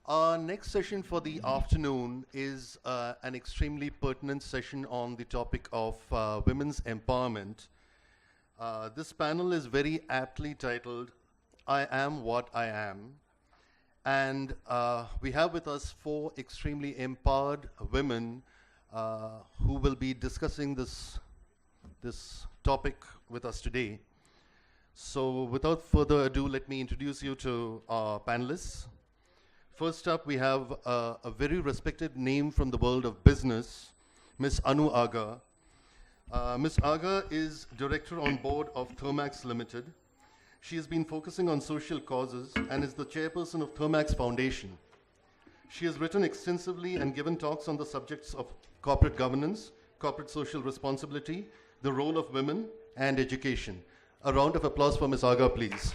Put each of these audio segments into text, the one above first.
Our next session for the afternoon is an extremely pertinent session on the topic of women's empowerment. This panel is very aptly titled, I Am What I Am. And we have with us four extremely empowered women who will be discussing this topic with us today. So without further ado, let me introduce you to our panelists. First up, we have a very respected name from the world of business, Ms. Anu Aga. Ms. Aga is director on board of Thermax Limited. She has been focusing on social causes and is the chairperson of Thermax Foundation. She has written extensively and given talks on the subjects of corporate governance, corporate social responsibility, the role of women, and education. A round of applause for Ms. Aga, please.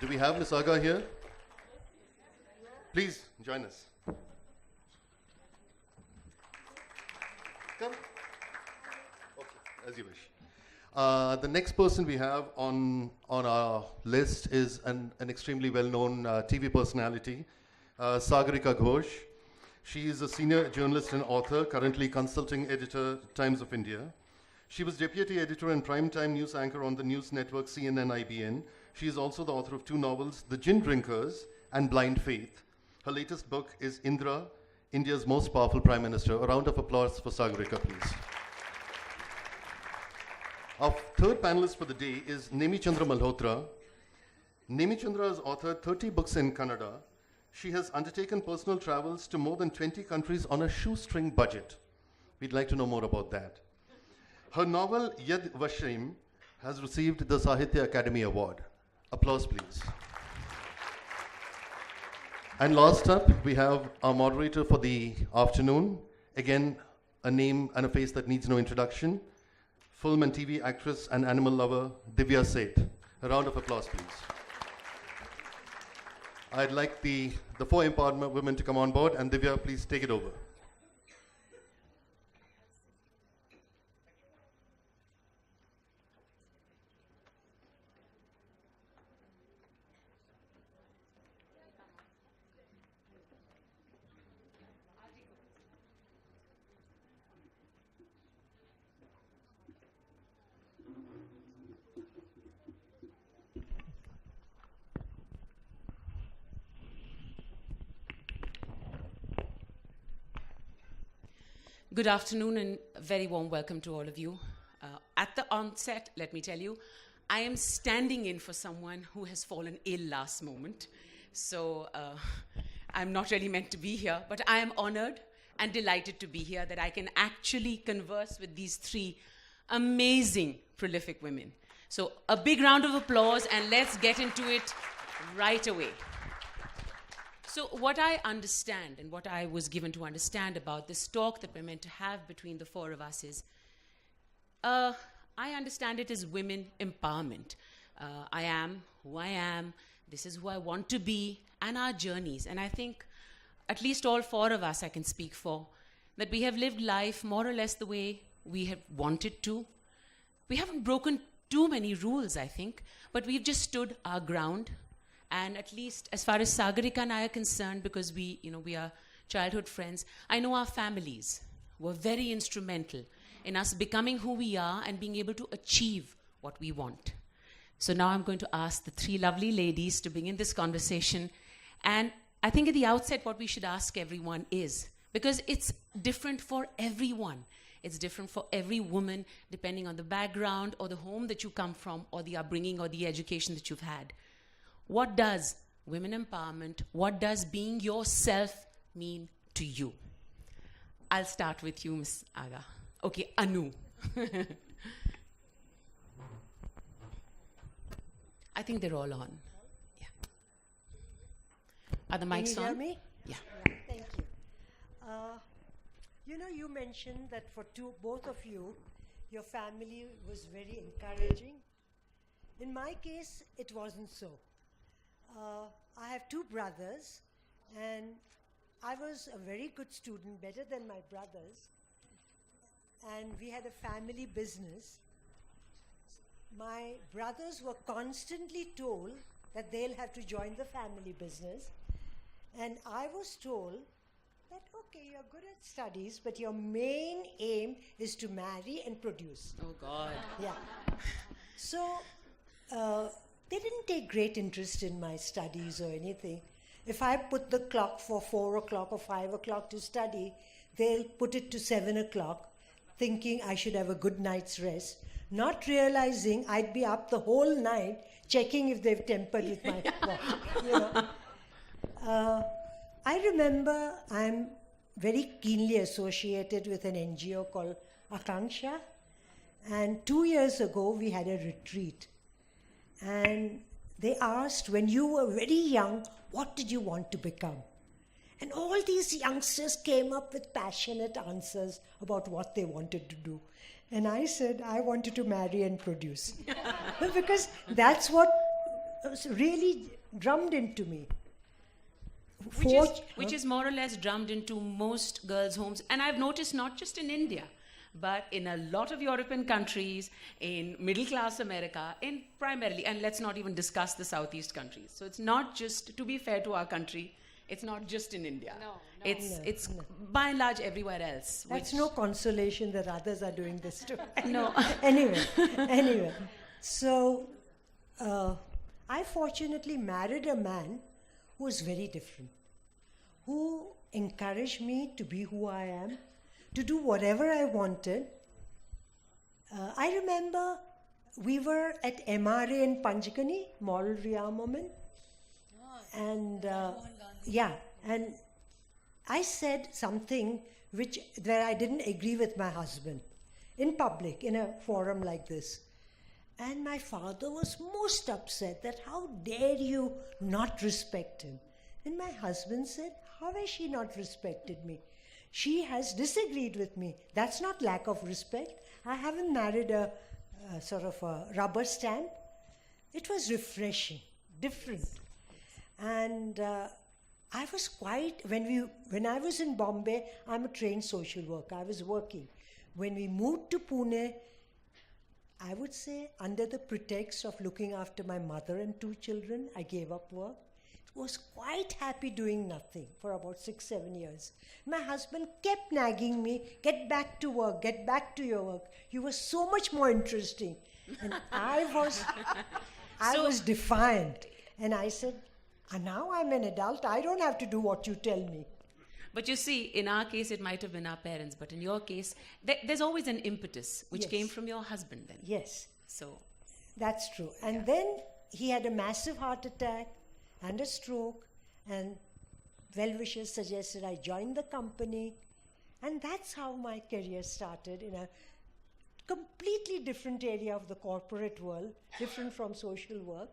Do we have Ms. Aga here? Please join us. Come. Okay, as you wish. The next person we have on our list is an extremely well-known TV personality, Sagarika Ghose. She is a senior journalist and author, currently consulting editor, Times of India. She was deputy editor and primetime news anchor on the news network CNN-IBN. She is also the author of two novels, The Gin Drinkers and Blind Faith. Her latest book is Indra, India's most powerful prime minister. A round of applause for Sagarika, please. Our third panelist for the day is Nemichandra Malhotra. Nemichandra has authored 30 books in Kannada. She has undertaken personal travels to more than 20 countries on a shoestring budget. We'd like to know more about that. Her novel, Yad Vashim, has received the Sahitya Academy Award. Applause, please. And last up, we have our moderator for the afternoon. Again, a name and a face that needs no introduction. Film and TV actress and animal lover, Divya Seth. A round of applause, please. I'd like the four empowered women to come on board, and Divya, please take it over. Good afternoon and a very warm welcome to all of you. At the onset, let me tell you, I am standing in for someone who has fallen ill last moment. So I'm not really meant to be here, but I am honored and delighted to be here that I can actually converse with these three amazing, prolific women. So a big round of applause and let's get into it right away. So what I understand and what I was given to understand about this talk that we're meant to have between the four of us is, I understand it as women empowerment. I am who I am, this is who I want to be, and our journeys. And I think at least all four of us I can speak for, that we have lived life more or less the way we have wanted to. We haven't broken too many rules, I think, but we've just stood our ground. And at least as far as Sagarika and I are concerned, because we are childhood friends, I know our families were very instrumental in us becoming who we are and being able to achieve what we want. So now I'm going to ask the three lovely ladies to begin this conversation. And I think at the outset what we should ask everyone is, because it's different for everyone. It's different for every woman, depending on the background or the home that you come from or the upbringing or the education that you've had. What does women empowerment, what does being yourself mean to you? I'll start with you, Ms. Aga. Okay, Anu. I think they're all on. Yeah. Are the mics on? Can you hear me? Yeah. Thank you. You mentioned that for both of you, your family was very encouraging. In my case, it wasn't so. I have two brothers, and I was a very good student, better than my brothers, and we had a family business. My brothers were constantly told that they'll have to join the family business. And I was told that, okay, you're good at studies, but your main aim is to marry and produce. Oh, God. Yeah. So they didn't take great interest in my studies or anything. If I put the clock for 4 o'clock or 5 o'clock to study, they'll put it to 7 o'clock, thinking I should have a good night's rest, not realizing I'd be up the whole night checking if they've tempered with my clock. You know. I remember I'm very keenly associated with an NGO called Akanksha, and 2 years ago we had a retreat, and they asked, when you were very young, what did you want to become? And all these youngsters came up with passionate answers about what they wanted to do. And I said, I wanted to marry and produce. Because that's what was really drummed into me. Which is more or less drummed into most girls' homes. And I've noticed not just in India, but in a lot of European countries, in middle-class America, in primarily, and let's not even discuss the Southeast countries. So it's not just, to be fair to our country, it's not just in India. It's by and large everywhere else. That's no consolation that others are doing this too. No. Anyway. So I fortunately married a man who was very different, who encouraged me to be who I am, to do whatever I wanted. I remember we were at MRA in Panchgani, Moral Rearmament, and and I said something where I didn't agree with my husband in public, in a forum like this. And my father was most upset that how dare you not respect him. And my husband said, how has she not respected me? She has disagreed with me. That's not lack of respect. I haven't married a sort of a rubber stamp. It was refreshing, different. And I was when I was in Bombay, I'm a trained social worker. I was working. When we moved to Pune, I would say under the pretext of looking after my mother and 2 children, I gave up work. Was quite happy doing nothing for about 6-7 years. My husband kept nagging me, get back to work, get back to your work. You were so much more interesting. And I was defiant. And I said, now I'm an adult, I don't have to do what you tell me. But you see, in our case, it might have been our parents, but in your case, there's always an impetus, which came from your husband then. Yes. So that's true. And then he had a massive heart attack and a stroke, and well-wishers suggested I join the company, and that's how my career started, in a completely different area of the corporate world, different from social work.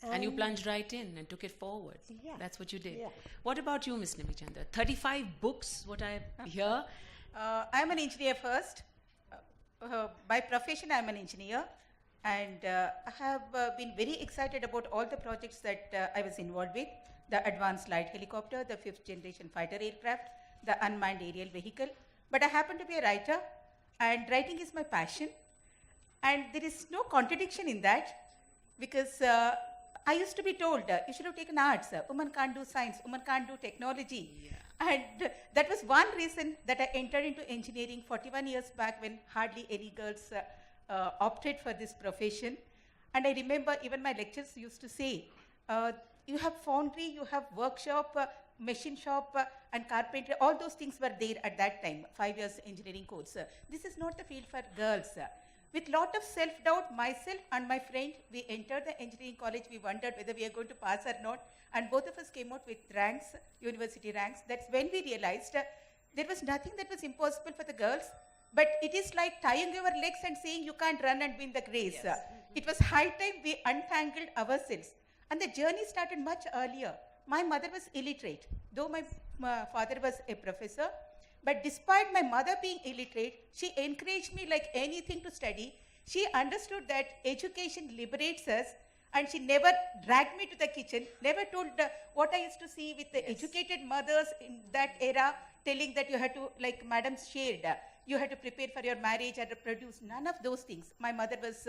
And you plunged right in and took it forward. Yeah. That's what you did. Yeah. What about you, Ms. Nemichandra? 35 books, what I hear. I'm an engineer first. By profession, I'm an engineer. And I have been very excited about all the projects that I was involved with. The advanced light helicopter, the 5th generation fighter aircraft, the unmanned aerial vehicle. But I happen to be a writer, and writing is my passion. And there is no contradiction in that, because I used to be told, you should have taken arts. Women can't do science. Women can't do technology. Yeah. And that was one reason that I entered into engineering 41 years back, when hardly any girls opted for this profession. And I remember even my lecturers used to say, you have foundry, you have workshop, machine shop, and carpentry. All those things were there at that time, 5 years engineering course. This is not the field for girls. With lot of self-doubt, myself and my friend, we entered the engineering college. We wondered whether we are going to pass or not. And both of us came out with ranks, university ranks. That's when we realized there was nothing that was impossible for the girls. But it is like tying your legs and saying you can't run and win the race. Yes. It was high time we untangled ourselves. And the journey started much earlier. My mother was illiterate, though my father was a professor. But despite my mother being illiterate, she encouraged me like anything to study. She understood that education liberates us, and she never dragged me to the kitchen, never told what I used to see with the educated mothers in that era, telling that you had to, like Madam shared, you had to prepare for your marriage and produce. None of those things. My mother was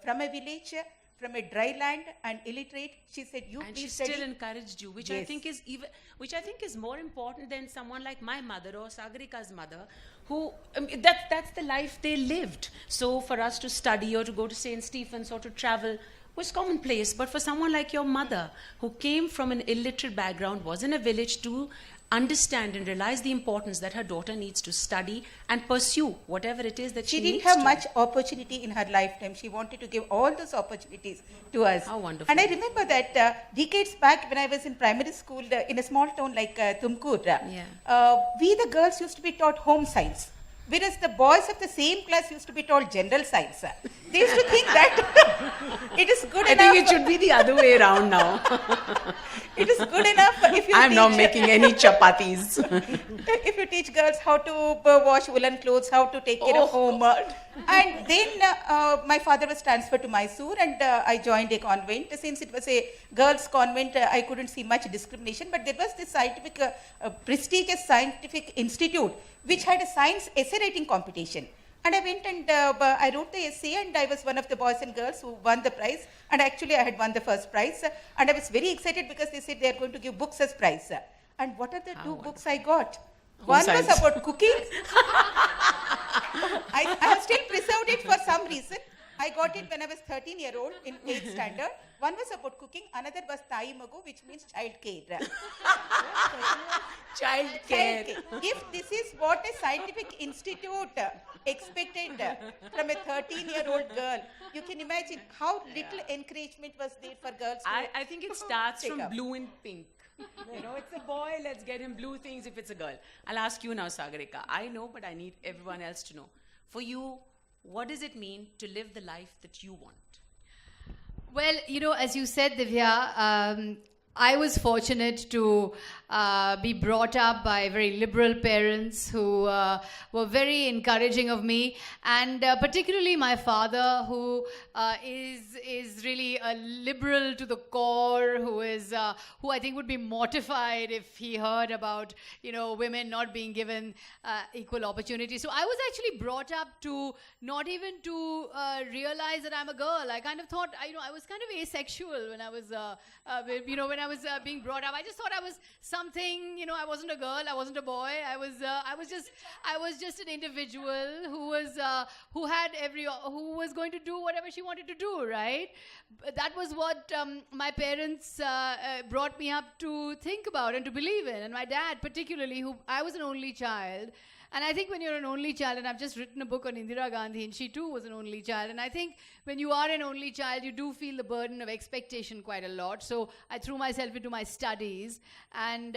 from a village, from a dry land and illiterate. She said, you And she please study. still encouraged you, which I Yes. think is more important than someone like my mother or Sagarika's mother, who that's the life they lived. So for us to study or to go to St. Stephen's or to travel was commonplace. But for someone like your mother, who came from an illiterate background, was in a village, to understand and realize the importance that her daughter needs to study and pursue whatever it is that she didn't needs have to. much opportunity in her lifetime. She wanted to give all those opportunities to us. How wonderful. And I remember that decades back when I was in primary school in a small town like Tumkur, we the girls used to be taught home science, whereas the boys of the same class used to be taught general science. They used to think that it is good I enough. think it should be the other way around now. It is good enough if you I'm teach, not making any chapatis. if you teach girls how to wash woolen clothes, how to take care of home. And then my father was transferred to Mysore, and I joined a convent. Since it was a girls' convent, I couldn't see much discrimination, but there was this scientific, prestigious scientific institute which had a science essay writing competition. And I went and I wrote the essay, and I was one of the boys and girls who won the prize. And actually, I had won the first prize. And I was very excited because they said they are going to give books as prize. And what are the two books I got? One was about cooking. I have still preserved it for some reason. I got it when I was 13-year-old in 8th standard. One was about cooking, another was Thai Magu, which means child care. Child care. If this is what a scientific institute expected from a 13-year-old girl, you can imagine how little encouragement was there for girls. I think it starts Take from up. blue and pink. You know, it's a boy, let's get him blue things. If it's a girl, I'll ask you now, Sagarika. I know, but I need everyone else to know. For you, what does it mean to live the life that you want? Well, as you said, Divya, I was fortunate to be brought up by very liberal parents who were very encouraging of me, and particularly my father, who is really a liberal to the core, who I think would be mortified if he heard about women not being given equal opportunity. So I was actually brought up to not even to realize that I'm a girl. I kind of thought I was kind of asexual when I was when I was being brought up. I just thought I was something, I wasn't a girl, I wasn't a boy. I was just an individual who was going to do whatever she wanted to do, right? That was what my parents brought me up to think about and to believe in. And my dad particularly, I was an only child. And I think when you're an only child, and I've just written a book on Indira Gandhi, and she too was an only child. And I think when you are an only child, you do feel the burden of expectation quite a lot. So I threw myself into my studies and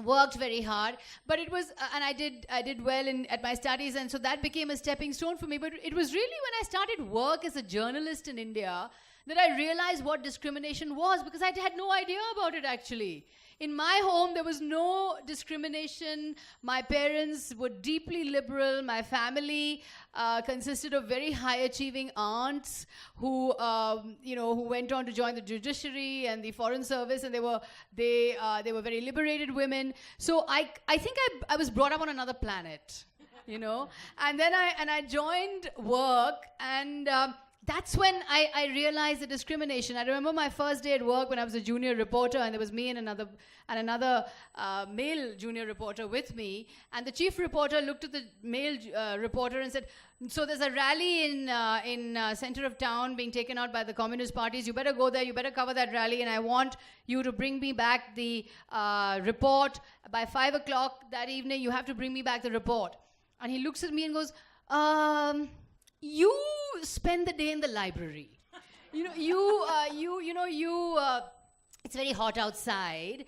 worked very hard. But it was, and I did well at my studies, and so that became a stepping stone for me. But it was really when I started work as a journalist in India that I realized what discrimination was, because I had no idea about it actually. In my home, there was no discrimination. My parents were deeply liberal. My family consisted of very high-achieving aunts who went on to join the judiciary and the foreign service, and they were very liberated women. So I think I was brought up on another planet, And then I joined work, and that's when I realized the discrimination. I remember my first day at work when I was a junior reporter, and there was me and another male junior reporter with me. And the chief reporter looked at the male reporter and said, "So there's a rally in center of town being taken out by the Communist parties. You better go there. You better cover that rally. And I want you to bring me back the report by 5 o'clock that evening. You have to bring me back the report." And he looks at me and goes, "You spend the day in the library. It's very hot outside,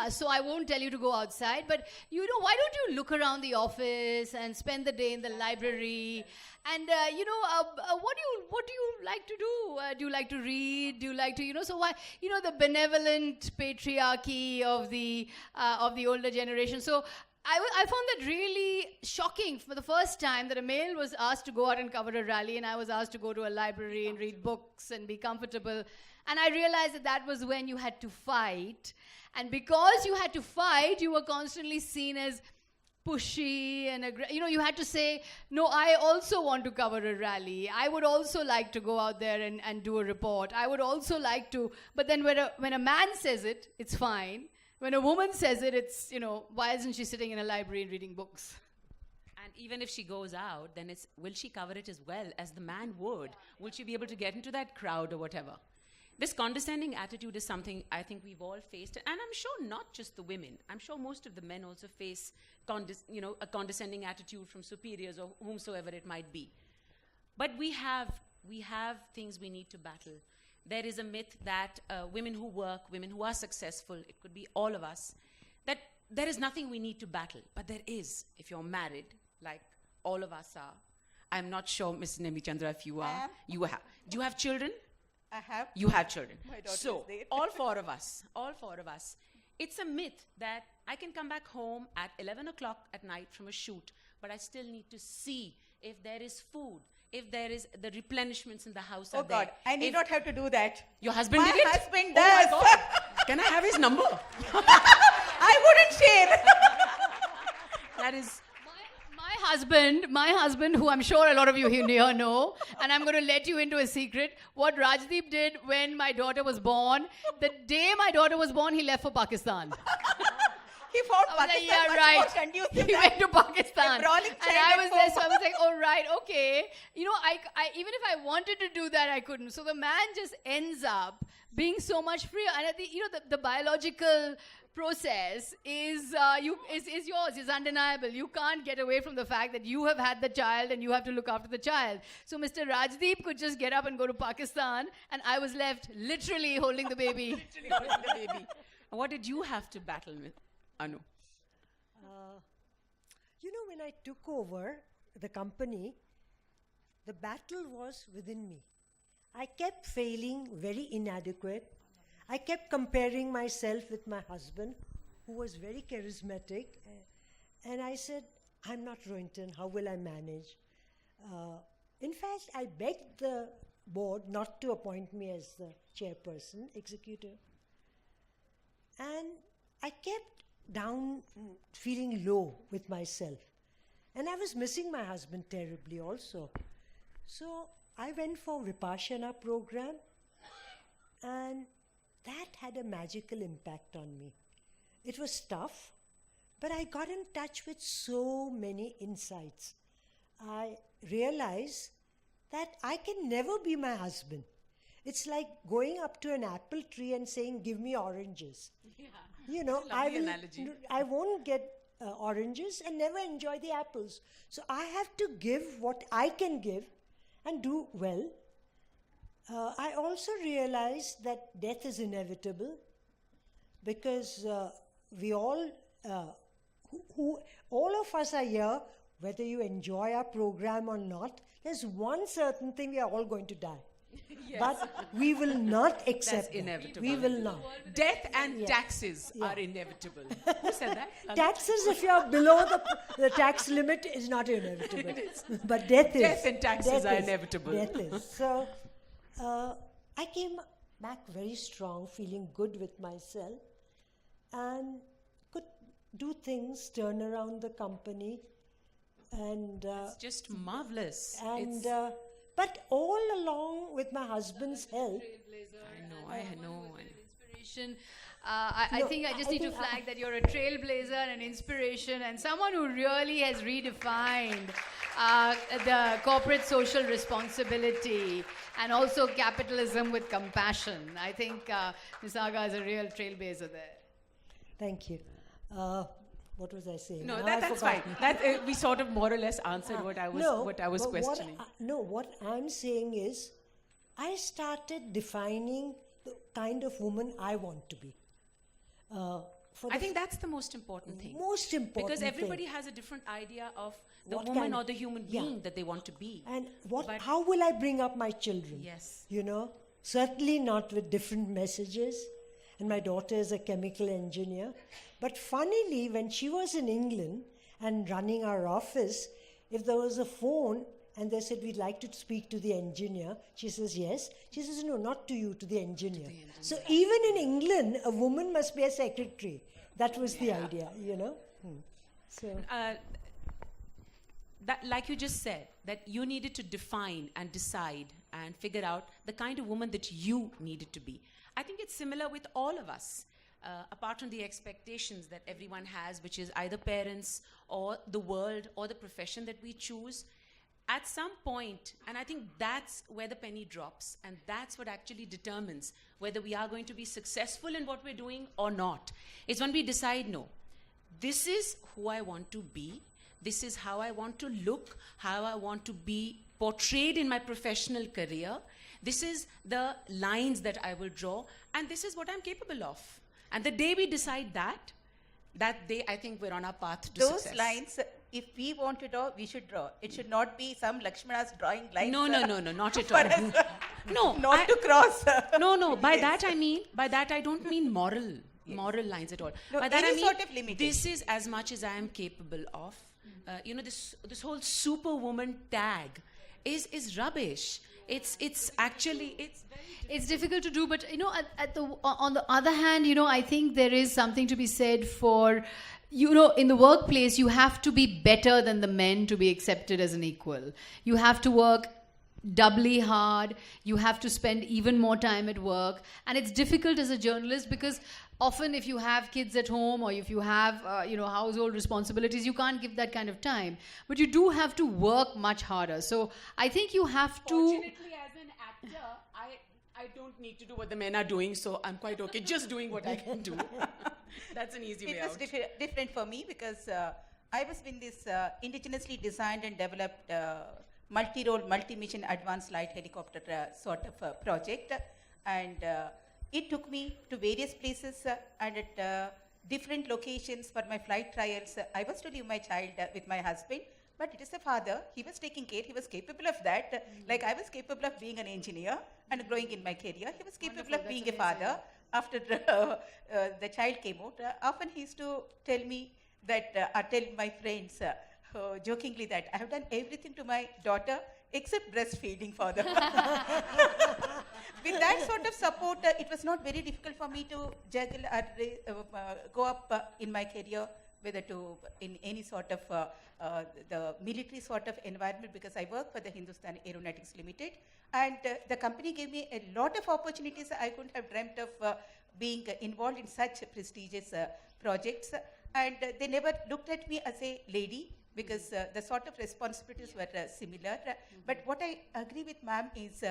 so I won't tell you to go outside, but why don't you look around the office and spend the day in the library? And what do you like to do? Do you like to read? Do you like to so why the benevolent patriarchy of the older generation?" So I found that really shocking for the first time, that a male was asked to go out and cover a rally, and I was asked to go to a library and read books and be comfortable. And I realized that was when you had to fight. And because you had to fight, you were constantly seen as pushy and you had to say, no, I also want to cover a rally. I would also like to go out there and do a report. I would also like to, but then when a man says it, it's fine. When a woman says it, it's, why isn't she sitting in a library and reading books? And even if she goes out, then will she cover it as well as the man would? Will she be able to get into that crowd or whatever? This condescending attitude is something I think we've all faced, and I'm sure not just the women. I'm sure most of the men also face, a condescending attitude from superiors or whomsoever it might be. But we have things we need to battle. There is a myth that women who work, women who are successful, it could be all of us, that there is nothing we need to battle. But there is, if you're married, like all of us are. I'm not sure, Ms. Nemichandra, if you are. You have. Do you have children? I have. You have children. My daughter so, is there. all four of us, it's a myth that I can come back home at 11 o'clock at night from a shoot, but I still need to see if there is food, if there is the replenishments in the house Oh are there. God, I need not have to do that. Your husband My did it? husband Oh my does. God. Can I have his number? I wouldn't share. That is... My husband, who I'm sure a lot of you here know, and I'm going to let you into a secret, what Rajdeep did when my daughter was born, the day my daughter was born, he left for Pakistan. He found I was like, Pakistan yeah, much right. more conducive He than went to Pakistan. a brawling And child I at was there, so home. I was like, oh, right, okay. I even if I wanted to do that, I couldn't. So the man just ends up being so much freer. And the biological process is yours, is undeniable. You can't get away from the fact that you have had the child and you have to look after the child. So Mr. Rajdeep could just get up and go to Pakistan, and I was left literally holding the baby. What did you have to battle with, Anu? When I took over the company, the battle was within me. I kept failing, very inadequate. I kept comparing myself with my husband, who was very charismatic. And I said, I'm not Rohinton, how will I manage? In fact, I begged the board not to appoint me as the chairperson, executive. And I kept down, feeling low with myself. And I was missing my husband terribly also. So I went for Vipassana program, and that had a magical impact on me. It was tough, but I got in touch with so many insights. I realized that I can never be my husband. It's like going up to an apple tree and saying, give me oranges. Yeah. I won't get oranges and never enjoy the apples. So I have to give what I can give and do well. I also realized that death is inevitable, because we all of us are here, whether you enjoy our program or not. There's one certain thing: we are all going to die. Yes. But we will not accept That's inevitable. We will not. Death and taxes are inevitable. Who said that? Taxes, if you are below the tax limit, is not inevitable. But death is. Death and taxes are inevitable. Death is. So I came back very strong, feeling good with myself, and could do things, turn around the company, and it's just marvelous. And but all along with my husband's help. I know. Inspiration. I think I just need to flag that you're a trailblazer, an inspiration, and someone who really has redefined the corporate social responsibility and also capitalism with compassion. I think Ms. Aga is a real trailblazer there. Thank you. What was I saying? No, that's fine. We sort of more or less answered what I was questioning. What I'm saying is, I started defining the kind of woman I want to be. I think that's the most important thing. Most important because everybody thing. has a different idea of the What woman kind- or the human being that they want to be. And how will I bring up my children? Yes. Certainly not with different messages. And my daughter is a chemical engineer. But funnily, when she was in England and running our office, if there was a phone and they said, we'd like to speak to the engineer, she says, yes. She says, no, not to you, to the engineer. So even in England, a woman must be a secretary. That was the idea, So that, like you just said, that you needed to define and decide and figure out the kind of woman that you needed to be. I think it's similar with all of us, apart from the expectations that everyone has, which is either parents or the world or the profession that we choose. At some point, and I think that's where the penny drops, and that's what actually determines whether we are going to be successful in what we're doing or not. It's when we decide, no, this is who I want to be, this is how I want to look, how I want to be portrayed in my professional career, this is the lines that I will draw, and this is what I'm capable of. And the day we decide that day, I think we're on our path to Those success. lines, if we want to draw, we should draw. It should not be some Lakshmana's drawing lines. No, not at for all. us, No, not to cross. No, by Yes. that I don't mean moral lines at all. No, By that I any mean, sort of limitation. this is as much as I am capable of. This whole superwoman tag is rubbish. It's actually It's difficult to do, but on the other hand, I think there is something to be said for, in the workplace, you have to be better than the men to be accepted as an equal. You have to work doubly hard. You have to spend even more time at work, and it's difficult as a journalist because often if you have kids at home or if you have household responsibilities, you can't give that kind of time, but you do have to work much harder. So I think you have to. Fortunately, as an actor, I don't need to do what the men are doing, so I'm quite okay just doing what I can do. That's an easy way It was out. different for me because I was in this indigenously designed and developed multi-role, multi-mission advanced light helicopter sort of project. And it took me to various places and at different locations for my flight trials. I was to leave my child with my husband, but it is a father. He was taking care. He was capable of that. Like I was capable of being an engineer and growing in my career. He was capable Wonderful, of being that's a father. After the child came out, often he used to tell me that, or tell my friends jokingly that I have done everything to my daughter except breastfeeding for them. With that sort of support, it was not very difficult for me to juggle or go up in my career, whether to in any sort of the military sort of environment, because I work for the Hindustan Aeronautics Limited, and the company gave me a lot of opportunities. I couldn't have dreamt of being involved in such prestigious projects, and they never looked at me as a lady because the sort of responsibilities were similar. But what I agree with ma'am is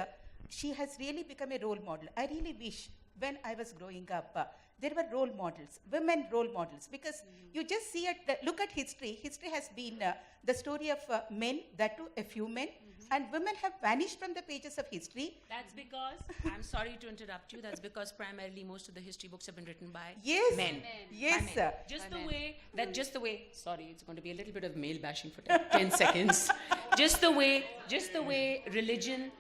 she has really become a role model. I really wish when I was growing up, there were role models, women role models, because you just see look at history. History has been the story of men, that too a few men, and women have vanished from the pages of history. That's because, I'm sorry to interrupt you, that's because primarily most of the history books have been written by Yes, men. yes. By men. Just the way, sorry, it's going to be a little bit of male bashing for 10 seconds. Just the way religion,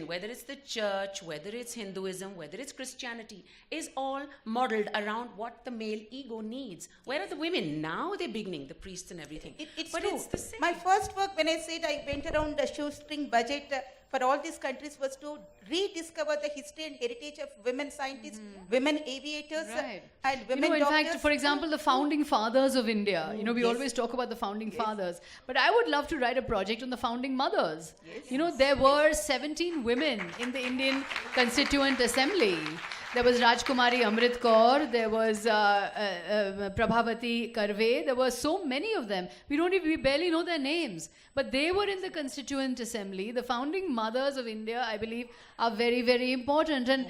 whether it's the church, whether it's Hinduism, whether it's Christianity, is all modeled around what the male ego needs. Where are the women? Now they're beginning, the priests and everything. It's but true. it's the same. My first work, when I said I went around the shoestring budget for all these countries, was to rediscover the history and heritage of women scientists, women aviators, Right. and women in doctors. fact, for example, the founding fathers of India. We Yes. always talk about the founding fathers, but I would love to write a project on the founding mothers. Yes. There were 17 women in the Indian Constituent Assembly. There was Rajkumari Amrit Kaur, there was Prabhavati Karve, there were so many of them. We barely know their names, but they were in the Constituent Assembly. The founding mothers of India, I believe, are very, very important. And,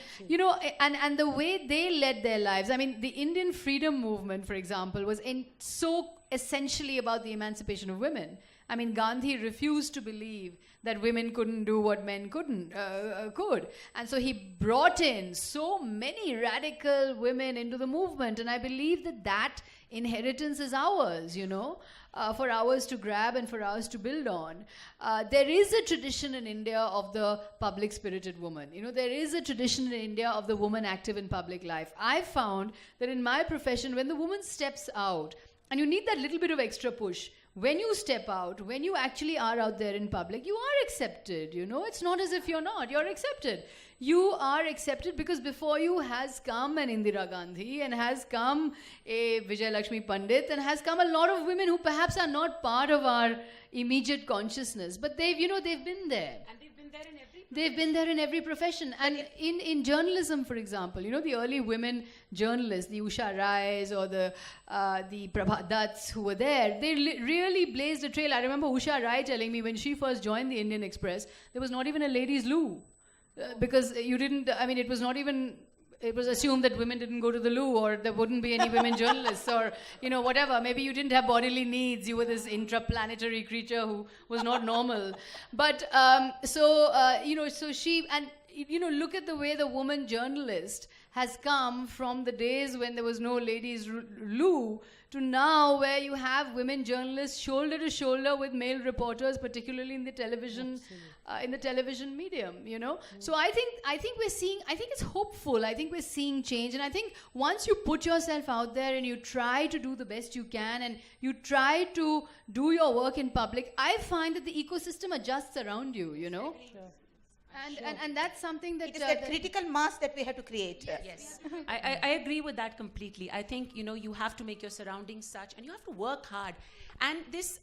and the way they led their lives, I mean, the Indian freedom movement, for example, was so essentially about the emancipation of women. I mean, Gandhi refused to believe that women couldn't do what men could. And so he brought in so many radical women into the movement. And I believe that inheritance is ours, for ours to grab and for ours to build on. There is a tradition in India of the public-spirited woman. There is a tradition in India of the woman active in public life. I found that in my profession, when the woman steps out, and you need that little bit of extra push, when you step out, when you actually are out there in public, you are accepted, you know. It's not as if you're not. You're accepted. You are accepted because before you has come an Indira Gandhi, and has come a Vijay Lakshmi Pandit, and has come a lot of women who perhaps are not part of our immediate consciousness, but they've been there. And they've been there in every They've been there in every profession. And in journalism, for example, you know, the early women journalists, the Usha Rais or the Prabha Datts who were there, they really blazed a trail. I remember Usha Rai telling me when she first joined the Indian Express, there was not even a ladies' loo. Because it was not even, it was assumed that women didn't go to the loo, or there wouldn't be any women journalists, or, you know, whatever. Maybe you didn't have bodily needs. You were this intraplanetary creature who was not normal. But, so she, and, you know, look at the way the woman journalist has come from the days when there was no ladies' loo to now where you have women journalists shoulder to shoulder with male reporters, particularly in the television, medium, you know. So I think we're seeing, I think it's hopeful. I think we're seeing change. And I think once you put yourself out there and you try to do the best you can and you try to do your work in public, I find that the ecosystem adjusts around you, you know. Sure. And that's something that... It is that critical mass that we have to create. Yes, I agree with that completely. I think, you know, you have to make your surroundings such, and you have to work hard. And this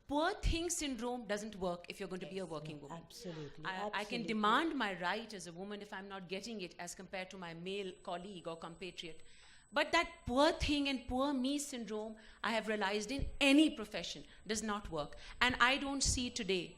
poor thing syndrome doesn't work if you're going to be a working woman. Absolutely. I can demand my right as a woman if I'm not getting it as compared to my male colleague or compatriot. But that poor thing and poor me syndrome, I have realized in any profession, does not work. And I don't see today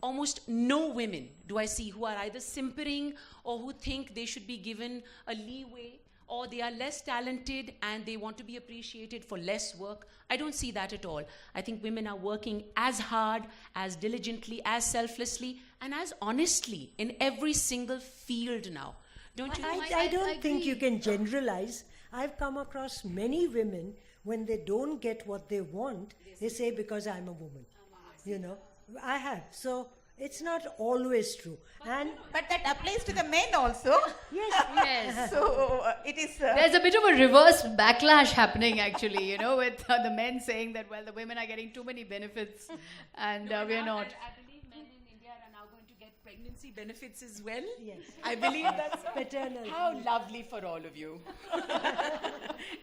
almost no women do I see who are either simpering or who think they should be given a leeway, or they are less talented and they want to be appreciated for less work. I don't see that at all. I think women are working as hard, as diligently, as selflessly, and as honestly in every single field now. Don't you? I don't think you can generalize. I've come across many women, when they don't get what they want, they say, because I'm a woman. You know, I have. So it's not always true. But that applies to the men also. Yes. So it is... There's a bit of a reverse backlash happening, actually, you know, with the men saying that, well, the women are getting too many benefits and we're not. I believe men in India are now going to get pregnancy benefits as well. Yes. I believe that's Paternal. How lovely for all of you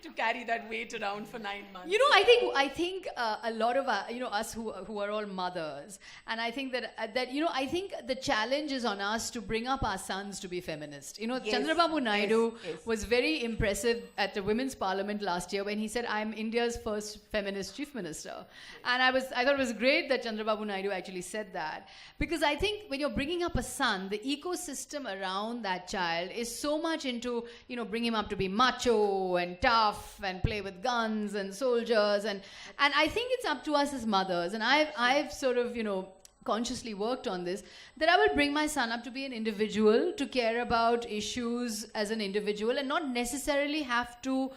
to carry that weight around for 9 months. You know, I think a lot of us who are all mothers, and I think that I think the challenge is on us to bring up our sons to be feminist. You know, Yes. Chandrababu Naidu Yes. was very impressive at the Women's Parliament last year when he said, "I'm India's first feminist chief minister," and I thought it was great that Chandrababu Naidu actually said that, because I think when you're bringing up a son, the ecosystem around that child is so much into, you know, bring him up to be macho and tough and play with guns and soldiers, and I think it's up to us as mothers, and I've sort of, you know, consciously worked on this, that I will bring my son up to be an individual, to care about issues as an individual, and not necessarily have to,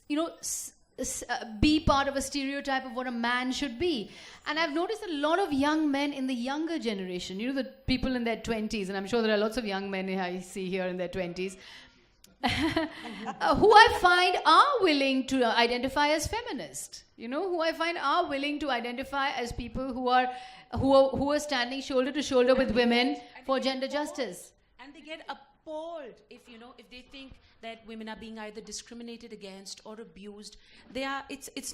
you know, be part of a stereotype of what a man should be. And I've noticed a lot of young men in the younger generation, you know, the people in their 20s, and I'm sure there are lots of young men I see here in their 20s, who I find are willing to identify as feminist, you know, who I find are willing to identify as people who are standing shoulder to shoulder with women for gender justice. And they get appalled if they think that women are being either discriminated against or abused. There is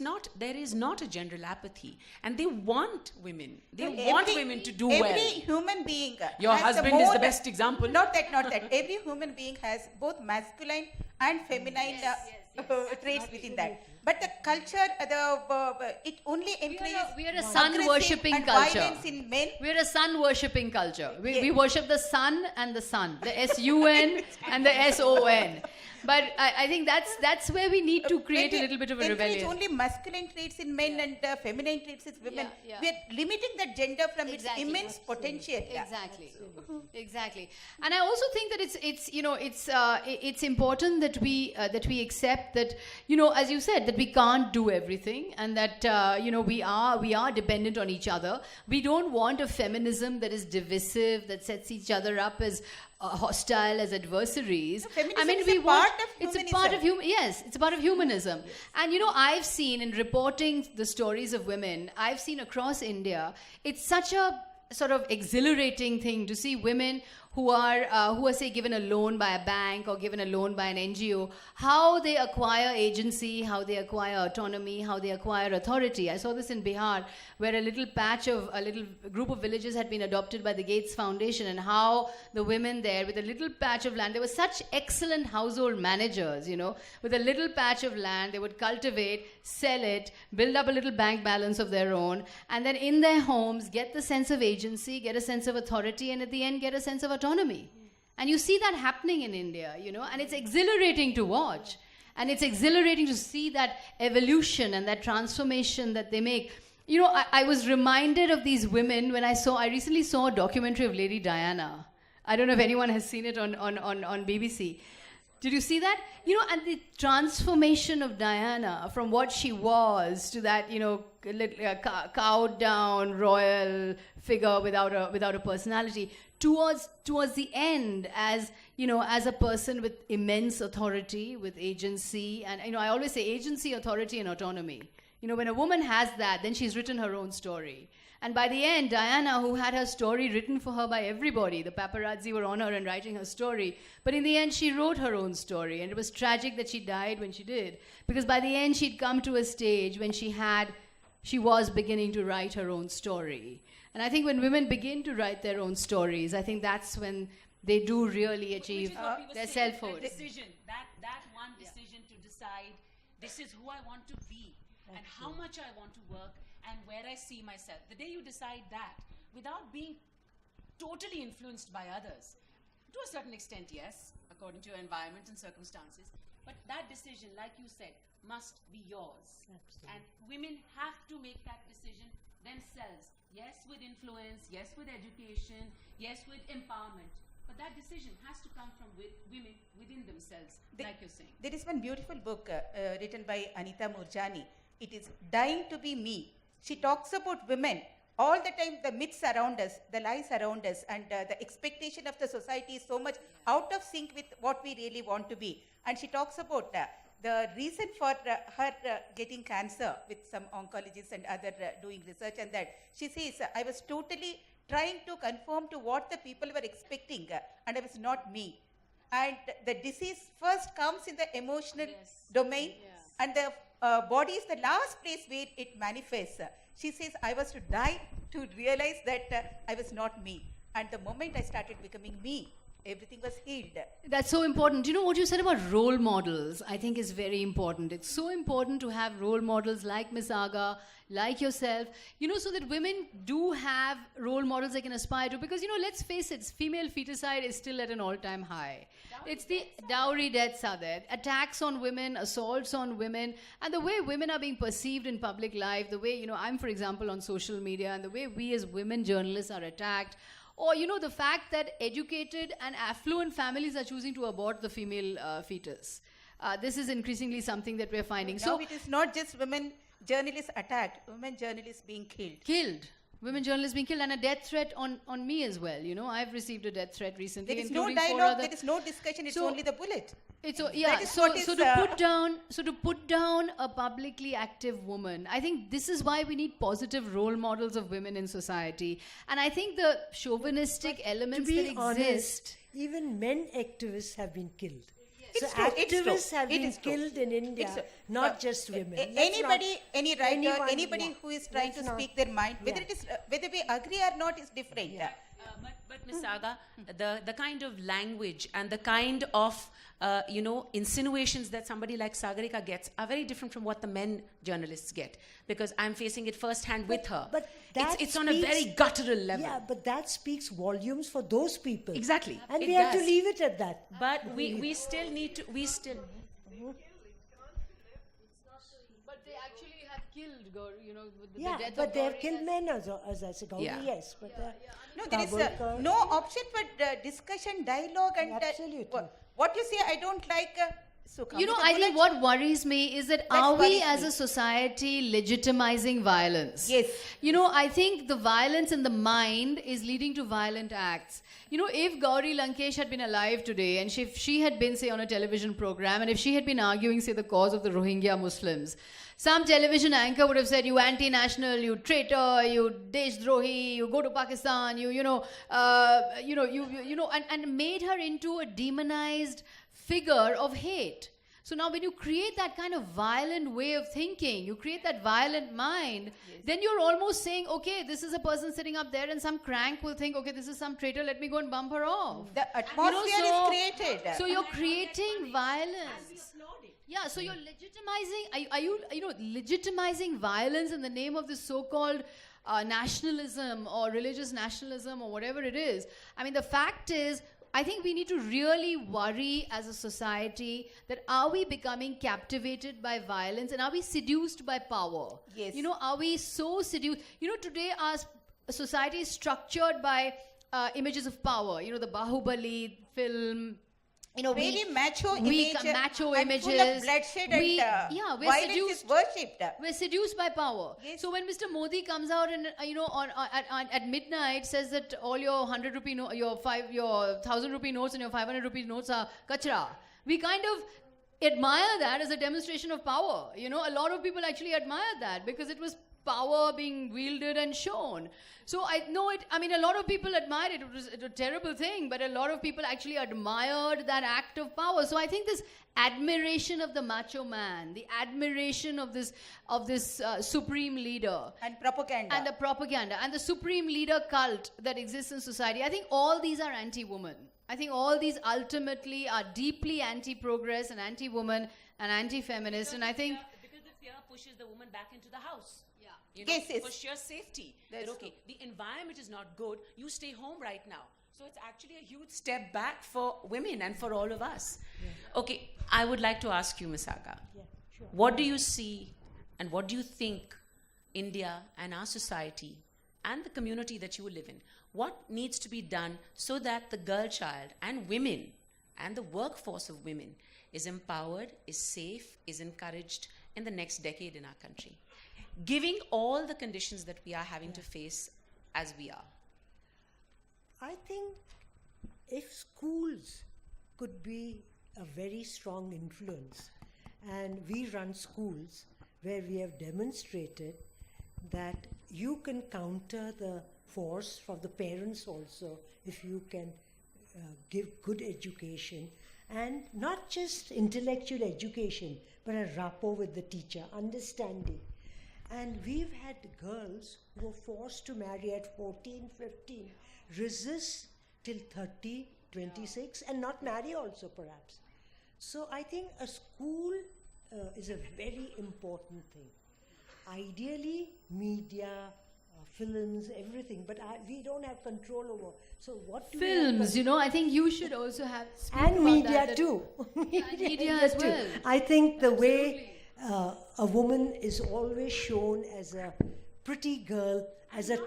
not a general apathy, and they want women. They want women to do well. Every human being. Your has husband is the best example. Not that. Every human being has both masculine and feminine traits within that. But the culture, it only encourages We are a sun-worshipping culture. Violence in men. We're a sun-worshipping culture. We worship the sun and the sun, the S-U-N and the S-O-N. But I think that's where we need to create a little bit of a rebellion. Encourage only masculine traits in men and feminine traits in women. Yeah. We are limiting that gender from its immense potential. Exactly. And I also think that it's important that we accept that, you know, as you said, that we can't do everything, and that we are dependent on each other. We don't want a feminism that is divisive, that sets each other up as hostile, as adversaries. Feminism is a part of it's a humanism. part of yes, it's a part of humanism. And I've seen in reporting the stories of women, I've seen across India, it's such a sort of exhilarating thing to see women who are say given a loan by a bank or given a loan by an NGO, how they acquire agency, how they acquire autonomy, how they acquire authority. I saw this in Bihar, where a little group of villages had been adopted by the Gates Foundation, and how the women there with a little patch of land, they were such excellent household managers, with a little patch of land, they would cultivate, sell it, build up a little bank balance of their own, and then in their homes get the sense of agency, get a sense of authority, and at the end get a sense of autonomy. And you see that happening in India, and it's exhilarating to watch. And it's exhilarating to see that evolution and that transformation that they make. I was reminded of these women when I recently saw a documentary of Lady Diana. I don't know if anyone has seen it on BBC. Did you see that? And the transformation of Diana from what she was to that, cowed down royal figure without a personality, towards the end as a person with immense authority, with agency. And I always say agency, authority, and autonomy. When a woman has that, then she's written her own story. And by the end, Diana, who had her story written for her by everybody, the paparazzi were on her and writing her story. But in the end, she wrote her own story. And it was tragic that she died when she did. Because by the end, she'd come to a stage when she was beginning to write her own story. And I think when women begin to write their own stories, I think that's when they do really achieve their selfhood. That one decision to decide, this is who I want to be, and how much I want to work, and where I see myself. The day you decide that, without being totally influenced by others, to a certain extent, yes, according to your environment and circumstances, but that decision, like you said, must be yours. Absolutely. And women have to make that decision themselves. Yes, with influence, yes, with education, yes, with empowerment. But that decision has to come from women within themselves, like you're saying. There is one beautiful book written by Anita Moorjani. It is Dying to Be Me. She talks about women. All the time, the myths around us, the lies around us, and the expectation of the society is so much out of sync with what we really want to be. And she talks about the reason for her getting cancer with some oncologists and other doing research, and that she says, I was totally trying to conform to what the people were expecting, and I was not me. And the disease first comes in the emotional domain, and the body is the last place where it manifests. She says, I was to die to realize that I was not me. And the moment I started becoming me, everything was healed. That's so important. What you said about role models, I think is very important. It's so important to have role models like Miss Aga, like yourself, so that women do have role models they can aspire to. Because, let's face it, female feticide is still at an all-time high. It's the dowry deaths are there, attacks on women, assaults on women, and the way women are being perceived in public life, the way, I'm, for example, on social media, and the way we as women journalists are attacked. Or, the fact that educated and affluent families are choosing to abort the female fetus. This is increasingly something that we're finding. Now it is not just women journalists attacked, women journalists being killed. Women journalists being killed, and a death threat on me as well. I've received a death threat recently. There is no dialogue, there is no discussion, it's only the bullet. To put down a publicly active woman, I think this is why we need positive role models of women in society. And I think the chauvinistic elements that exist. Even men activists have been killed. It's So true, it's true. activists have It been is true. killed in India, not just women. Anybody, any writer, anyone, anybody yeah. who is trying to Let's speak not- their mind, whether yeah. it is whether we agree or not is different. But Ms. Aga, the kind of language and the kind of insinuations that somebody like Sagarika gets are very different from what the men journalists get, because I'm facing it firsthand with her. But that it's on a speaks- very guttural level. Yeah, but that speaks volumes for those people. Exactly. And It we have to does. leave it at that. But we still need to, But they actually have killed, with the Yeah, death but of they have Gauri. killed men as I said. Gauri, Yeah. yes, but No, there is Tagore- no option for discussion, dialogue, and Absolutely. what you say. I don't like So You know, I think what worries me is that are we as a society legitimizing violence? Yes. You know, I think the violence in the mind is leading to violent acts. You know, if Gauri Lankesh had been alive today and if she had been, say, on a television program and if she had been arguing, say, the cause of the Rohingya Muslims, some television anchor would have said, you anti-national, you traitor, you deshdrohi, you go to Pakistan, and made her into a demonized figure of hate. So now when you create that kind of violent way of thinking, you create that violent mind, then you're almost saying, okay, this is a person sitting up there and some crank will think, okay, this is some traitor, let me go and bump her off. The atmosphere is created. So you're creating violence. Yeah, so you're legitimizing, are you legitimizing violence in the name of this so-called nationalism or religious nationalism or whatever it is. I mean, the fact is, I think we need to really worry as a society that are we becoming captivated by violence and are we seduced by power? Yes. You know, are we so seduced? You know, today our society is structured by images of power. You know, the Bahubali film. You know, very macho macho and images. Full of bloodshed and we're violence seduced. is worshipped. We're seduced by power. Yes. So when Mr. Modi comes out and at midnight says that all your 100 rupee your 1000 rupee notes and your 500 rupee notes are kachra, we kind of admire that as a demonstration of power. You know, a lot of people actually admire that because it was power being wielded and shown. So I know it, I mean, a lot of people admired it. It was a terrible thing, but a lot of people actually admired that act of power. So I think this admiration of the macho man, the admiration of this supreme leader. And propaganda. And the propaganda. And the supreme leader cult that exists in society. I think all these are anti-woman. I think all these ultimately are deeply anti-progress and anti-woman and anti-feminist. And I think... Because the fear pushes the woman back into the house. You know, yes. For sheer safety. That, okay, the environment is not good, you stay home right now. So it's actually a huge step back for women and for all of us. Yeah. Okay, I would like to ask you, Ms. Aga, sure. What do you see and what do you think India and our society and the community that you live in, what needs to be done so that the girl child and women and the workforce of women is empowered, is safe, is encouraged in the next decade in our country? Giving all the conditions that we are having to face as we are. I think if schools could be a very strong influence, and we run schools where we have demonstrated that you can counter the force from the parents also if you can give good education, and not just intellectual education, but a rapport with the teacher, understanding. And we've had girls who were forced to marry at 14, 15, resist till 30, 26, and not marry also perhaps. So I think a school is a very important thing. Ideally, media, films, everything, but we don't have control over. So what do films, you know, I think you should also have... And media too. Media as well. I think the way... a woman is always shown as a pretty girl, as a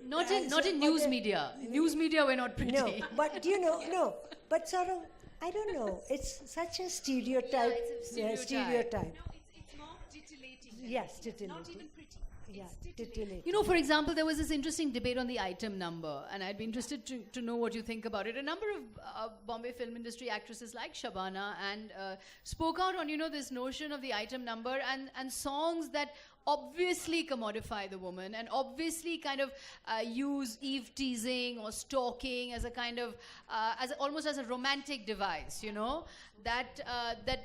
not in news media. News media we're not pretty. No, but but sort of, I don't know. It's such a stereotype. Yeah, it's a stereotype. No, it's more titillating. Yes, titillating. Not even pretty. Yeah, titillating. You know, for example, there was this interesting debate on the item number, and I'd be interested to know what you think about it. A number of Bombay film industry actresses like Shabana and spoke out on, you know, this notion of the item number and songs that obviously commodify the woman and obviously kind of use eve teasing or stalking as a kind of almost as a romantic device, you know, that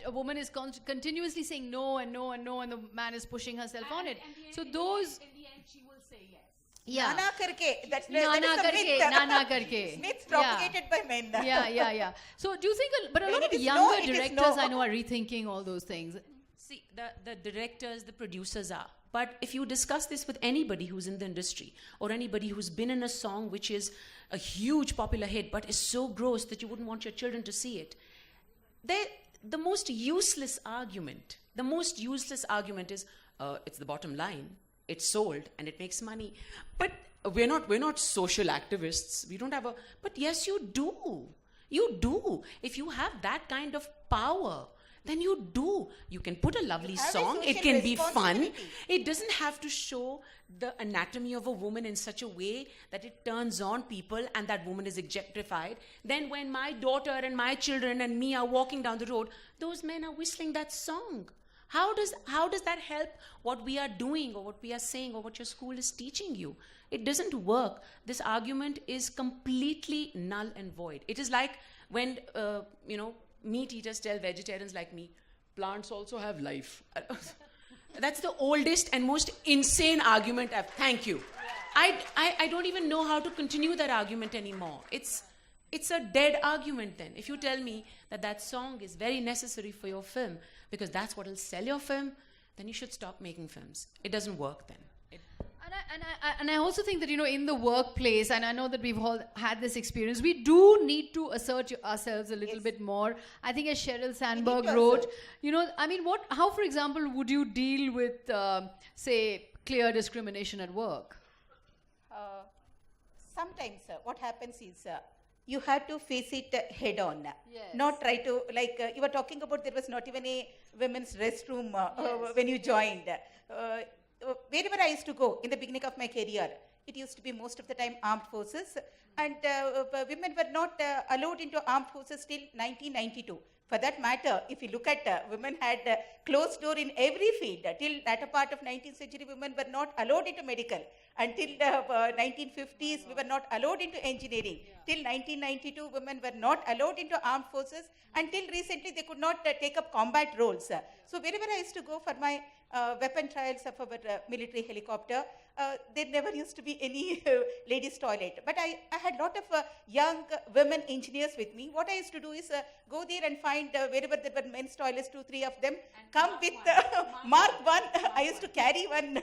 a woman is continuously saying no and no and no, and the man is pushing herself on it. So those... In the end, she will say yes. Yeah. Nana karke. That is Nana a karke, myth. nana karke. Myth propagated by men. Yeah. So do you think, but a When lot it of is younger no, it is directors no. I know are rethinking all those things. See, the directors, the producers are. But if you discuss this with anybody who's in the industry or anybody who's been in a song which is a huge popular hit but is so gross that you wouldn't want your children to see it, the most useless argument is it's the bottom line. It's sold and it makes money. But we're not social activists. We don't have but yes, you do. You do. If you have that kind of power then you do. You can put a lovely have a song. It social can be fun. responsibility. It doesn't have to show the anatomy of a woman in such a way that it turns on people and that woman is objectified. Then when my daughter and my children and me are walking down the road, those men are whistling that song. How does that help what we are doing or what we are saying or what your school is teaching you? It doesn't work. This argument is completely null and void. It is like when, meat eaters tell vegetarians like me, plants also have life. That's the oldest and most insane argument I've... Thank you. I don't even know how to continue that argument anymore. It's a dead argument then. If you tell me that song is very necessary for your film, because that's what will sell your film, then you should stop making films. It doesn't work then. And I also think that, in the workplace, and I know that we've all had this experience, we do need to assert ourselves a little bit more. I think as Sheryl Sandberg wrote, how, for example, would you deal with, say, clear discrimination at work? Sometimes what happens is you have to face it head on. Yes. Not try to, you were talking about there was not even a women's restroom Yes. when you joined. Wherever I used to go in the beginning of my career, it used to be most of the time armed forces, and women were not allowed into armed forces till 1992. For that matter, if you look at women had closed door in every field. Till latter part of 19th century, women were not allowed into medical. Until the 1950s, we were not allowed into engineering. Till 1992, women were not allowed into armed forces. Until recently, they could not take up combat roles. So wherever I used to go for my weapon trials of our military helicopter, there never used to be any ladies' toilet. But I had a lot of young women engineers with me. What I used to do is go there and find wherever there were men's toilets, 2-3 of them, come with mark one. I used to carry one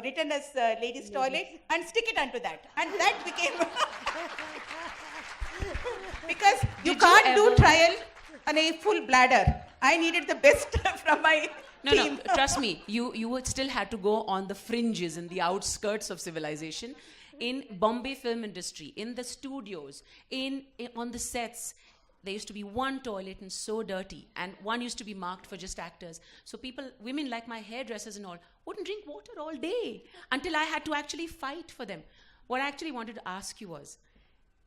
written as ladies' toilet and stick it onto that. And that became... because you can't do trial on a full bladder. I needed the best from my team. No, trust me, you would still had to go on the fringes and the outskirts of civilization. In Bombay film industry, in the studios, on the sets, there used to be one toilet and so dirty, and one used to be marked for just actors. So women like my hairdressers and all, wouldn't drink water all day until I had to actually fight for them. What I actually wanted to ask you was,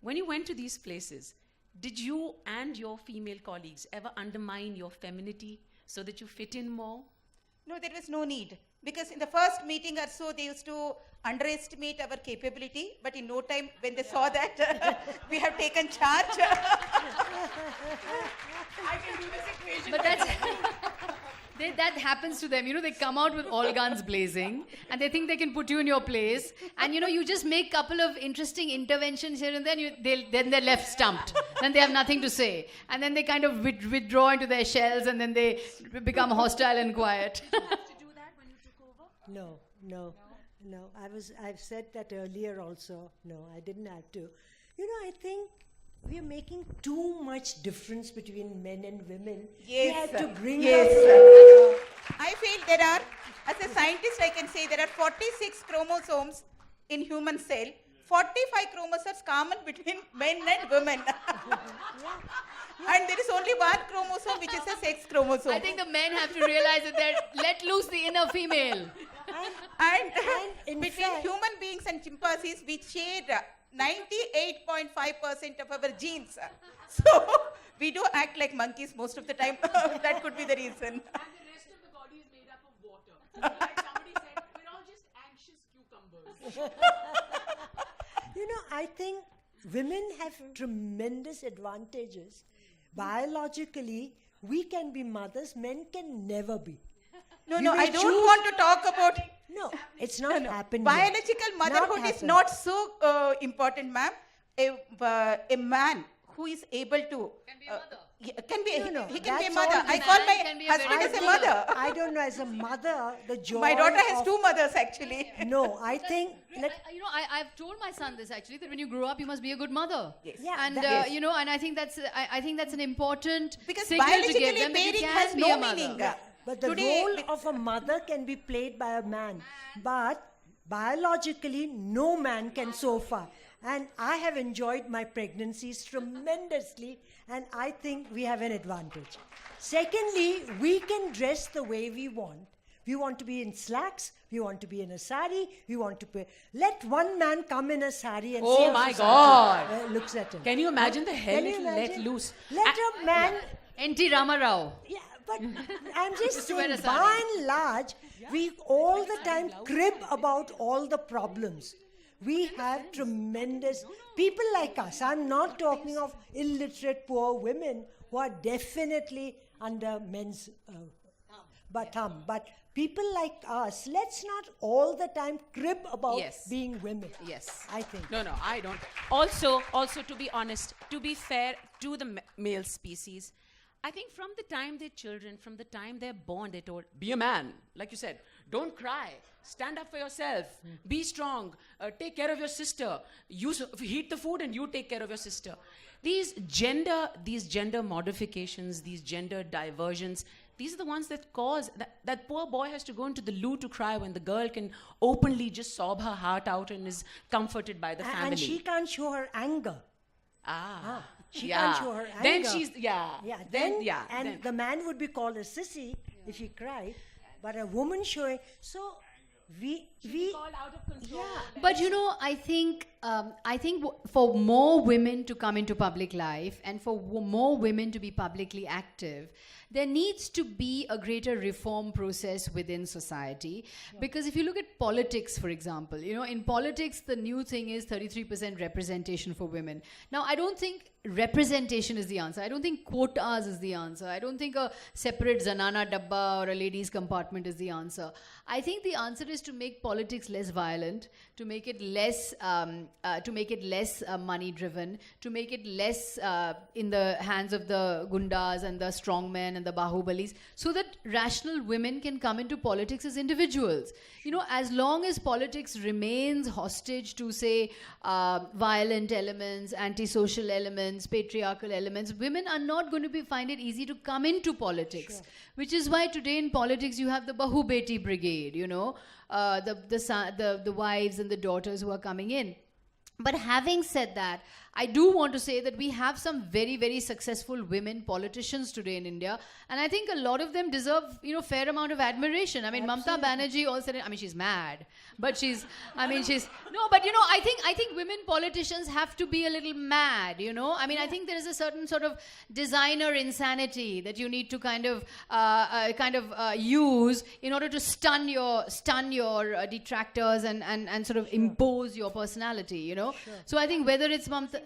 when you went to these places, did you and your female colleagues ever undermine your femininity so that you fit in more? No, there was no need. Because in the first meeting or so, they used to underestimate our capability. But in no time, when they saw that we have taken charge. I can do this equation. But that happens to them. They come out with all guns blazing and they think they can put you in your place. And, you just make a couple of interesting interventions here and then, then they're left stumped. Then they have nothing to say. And then they kind of withdraw into their shells and then they become hostile and quiet. Did you have to do that when you took over? No. I've said that earlier also. No, I didn't have to. I think we are making too much difference between men and women. Yes. We have to bring Yes. I feel there are, as a scientist, I can say there are 46 chromosomes in human cell. 45 chromosomes common between men and women. And there is only one chromosome which is a sex chromosome. I think the men have to realize that they're let loose the inner female. And between fact, human beings and chimpanzees, we share 98.5% of our genes. So we do act like monkeys most of the time. That could be the reason. And the rest of the body is made up of water. Like somebody said, we're all just anxious cucumbers. I think women have tremendous advantages. Biologically, we can be mothers, men can never be. No, I don't want to talk about... No, it's not happening. Biological motherhood is not so important, ma'am. A man who is able to... Can be a mother. He can be a that's mother. all I the call man my can be a husband very as a good mother. I don't know, as a mother, the joy My daughter has of- 2 mothers, actually. No, I think... I've told my son this actually, that when you grow up, you must be a good mother. Yes. Yeah, And that- and I think that's an important Because signal to give biologically them that you pairing can has be no a mother. meaning. But the Today, role of a mother can be played by a man. But biologically, no man can so far. And I have enjoyed my pregnancies tremendously, and I think we have an advantage. Secondly, we can dress the way we want. We want to be in slacks, we want to be in a sari, we want to let one man come in a sari and see Oh how my society, God. looks at him. Can you imagine the hell Can you it will let imagine? loose? Let a man... N.T. Ramarao. Yeah, but I'm just to wear saying, a sari. by and large, we all the time crib about all the problems. We have tremendous people like us. I'm not talking of illiterate poor women who are definitely under men's thumb. But people like us, let's not all the time crib about Yes. being women. Yes. I think. No, I don't. Also, to be honest, to be fair to the male species, I think from the time they're children, from the time they're born, they're told, be a man. Like you said, don't cry. Stand up for yourself. Be strong. Take care of your sister. You heat the food and you take care of your sister. These gender modifications, these gender diversions, these are the ones that cause that poor boy has to go into the loo to cry when the girl can openly just sob her heart out and is comforted by the family. And she can't show her anger. She Yeah. can't show her anger. Then she's, yeah. And the man would be called a sissy if he cried, but a woman showing. So we called out of control. Yeah. But you know, I think for more women to come into public life and for more women to be publicly active, there needs to be a greater reform process within society. Because if you look at politics, for example, you know, in politics, the new thing is 33% representation for women. Now, I don't think representation is the answer. I don't think quotas is the answer. I don't think a separate zanana dabba or a ladies compartment is the answer. I think the answer is to make politics less violent, to make it less money driven, to make it less in the hands of the gundas and the strongmen and the bahubalis, so that rational women can come into politics as individuals. You know, as long as politics remains hostage to, say, violent elements, antisocial elements, patriarchal elements, women are not going to find it easy to come into politics. Which is why today in politics you have the Bahu Beti brigade, you know, the wives and the daughters who are coming in. But having said that, I do want to say that we have some very, very successful women politicians today in India, and I think a lot of them deserve, you know, fair amount of admiration. I mean, Mamta Banerjee also, I mean, she's mad, but but you know, I think women politicians have to be a little mad, you know. I mean, I think there is a certain sort of designer insanity that you need to kind of use in order to stun your detractors and sort of impose your personality, you know. So I think whether it's Mamta.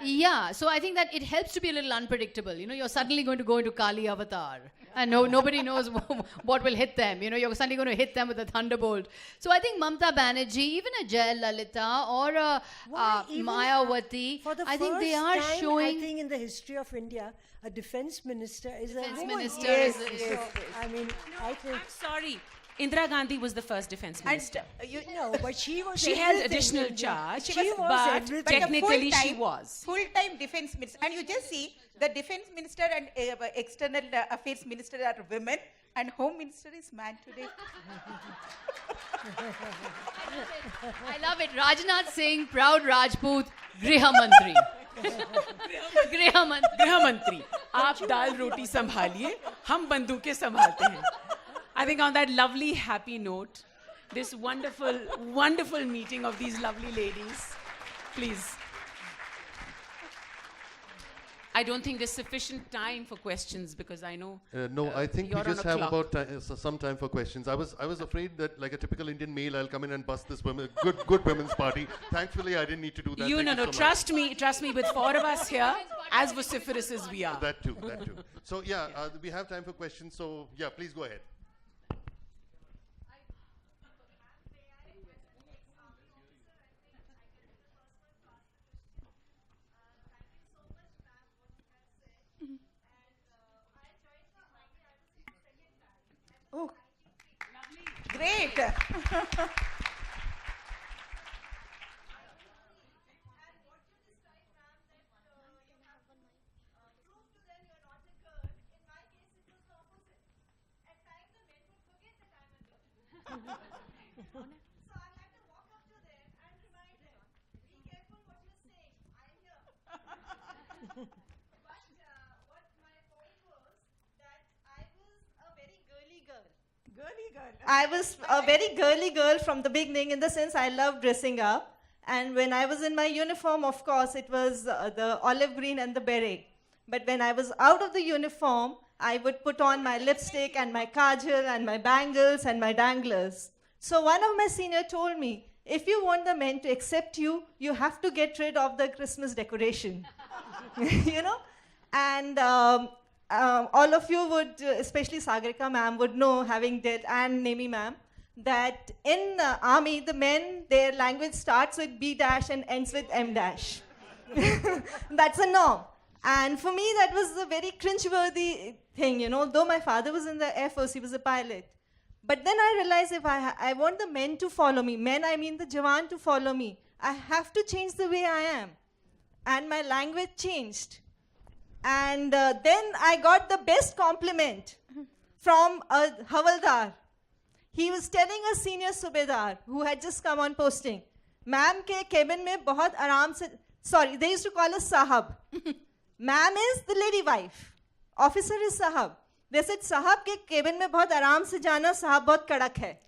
Yeah, so I think that it helps to be a little unpredictable. You know, you're suddenly going to go into Kali avatar, and nobody knows what will hit them. You know, you're suddenly going to hit them with a thunderbolt. So I think Mamta Banerjee, even a Jay Lalita or a Mayawati, I think they are showing. I think in the history of India, a defense minister is a woman. Minister Yes, is so, I mean, I think. I'm sorry. Indira Gandhi was the first defense minister. No, but she was. She held everything additional in charge, She was but everything. technically she was. Full-time defense minister. And you just see, the defense minister and external affairs minister are women, and home minister is man today. I love it. Rajnath Singh, proud Rajput, Griha Mantri. गृह मंत्री आप दाल रोटी संभालिए हम बंदूकें संभालते हैं. I think on that lovely happy note, this wonderful meeting of these lovely ladies, please. I don't think there's sufficient time for questions because I know. No, I think we you're just on a have clock. about some time for questions. I was afraid that, like a typical Indian male, I'll come in and bust this good women's party. Thankfully, I didn't need to do that. Thank you so much. Trust me. With four of us here, as vociferous as we are. That too. So yeah, we have time for questions. So yeah, please go ahead. Oh, great. So I like to walk up to them and remind them, be careful what what my point was that I was a very girly girl. Girly girl. I was a very girly girl from the beginning, in the sense I loved dressing up. And when I was in my uniform, of course, it was the olive green and the beret. But when I was out of the uniform, I would put on my lipstick and my kajal and my bangles and my danglers. So one of my seniors told me, if you want the men to accept you, you have to get rid of the Christmas decoration. You know? And all of you would, especially Sagarika ma'am, would know, having did, and Nemi ma'am, that in the army, the men, their language starts with B dash and ends with M dash. That's a norm. And for me, that was a very cringeworthy thing, you know. Though my father was in the Air Force, he was a pilot. But then I realized if I want the men to follow me, men, I mean the Jawan to follow me, I have to change the way I am. And my language changed. And then I got the best compliment from a Havaldar. He was telling a senior Subedar who had just come on posting, ma'am ke cabin mein bahut aaram se, sorry, they used to call us Sahab. Ma'am is the lady wife. Officer is Sahab. They said, Sahab ke cabin mein bahut aaram se jana, Sahab bahut kadak hai.